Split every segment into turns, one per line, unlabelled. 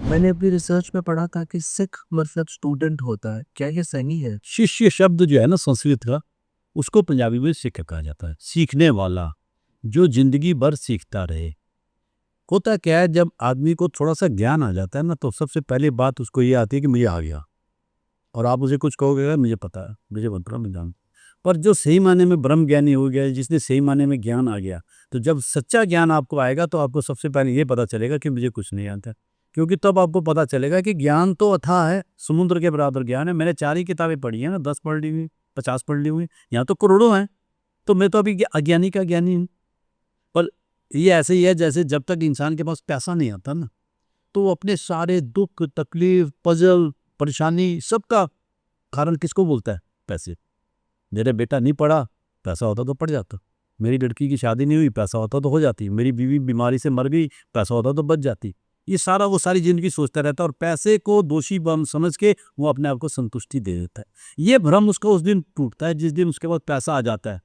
मैंने अपनी रिसर्च में पढ़ा था कि सिख मतलब स्टूडेंट होता है, क्या ये सही है?
शिष्य शब्द जो है ना संस्कृत का, उसको पंजाबी में सिख कहा जाता है, सीखने वाला, जो जिंदगी भर सीखता रहे। होता क्या है, जब आदमी को थोड़ा सा ज्ञान आ जाता है ना, तो सबसे पहली बात उसको ये आती है कि मुझे आ गया। और आप उसे कुछ कहोगे, मुझे पता है, मुझे मत करो, मैं जानता हूं। पर जो सही मायने में ब्रह्म ज्ञानी हो गया, जिसने सही मायने में ज्ञान आ गया, तो जब सच्चा ज्ञान आपको आएगा तो आपको सबसे पहले ये पता चलेगा कि मुझे कुछ नहीं आता। क्योंकि तब आपको पता चलेगा कि ज्ञान तो अथाह है, समुद्र के बराबर ज्ञान है। मैंने 4 ही किताबें पढ़ी हैं ना, 10 पढ़ ली हुई, 50 पढ़ ली हुई, यहाँ तो करोड़ों हैं। तो मैं तो अभी अज्ञानी का ज्ञानी हूँ। पर ये ऐसे ही है जैसे जब तक इंसान के पास पैसा नहीं आता ना, तो वो अपने सारे दुख, तकलीफ, पजल, परेशानी, सबका कारण किसको बोलता है? पैसे। मेरा बेटा नहीं पढ़ा, पैसा होता तो पढ़ जाता। मेरी लड़की की शादी नहीं हुई, पैसा होता तो हो जाती। मेरी बीवी बीमारी से मर गई, पैसा होता तो बच जाती। ये सारा वो सारी ज़िंदगी सोचता रहता है और पैसे को दोषी बम समझ के वो अपने आप को संतुष्टि दे देता है। ये भ्रम उसका उस दिन टूटता है जिस दिन उसके पास पैसा आ जाता है।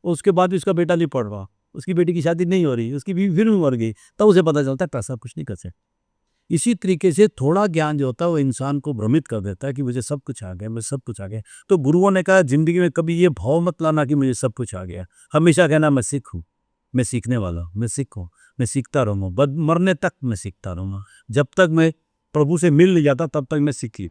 और उसके बाद भी उसका बेटा नहीं पढ़ रहा, उसकी बेटी की शादी नहीं हो रही, उसकी बीवी फिर मर गई, तब उसे पता चलता है पैसा कुछ नहीं कर सकता। इसी तरीके से थोड़ा ज्ञान जो होता है वो इंसान को भ्रमित कर देता है कि मुझे सब कुछ आ गया, मुझे सब कुछ आ गया। तो गुरुओं ने कहा जिंदगी में कभी ये भाव मत लाना कि मुझे सब कुछ आ गया। हमेशा कहना मैं सिख हूँ, मैं सीखने वाला हूँ, मैं सिख हूँ, मैं सीखता रहूँगा, मरने तक मैं सीखता रहूँगा। जब तक मैं प्रभु से मिल नहीं जाता तब तक मैं सीखी।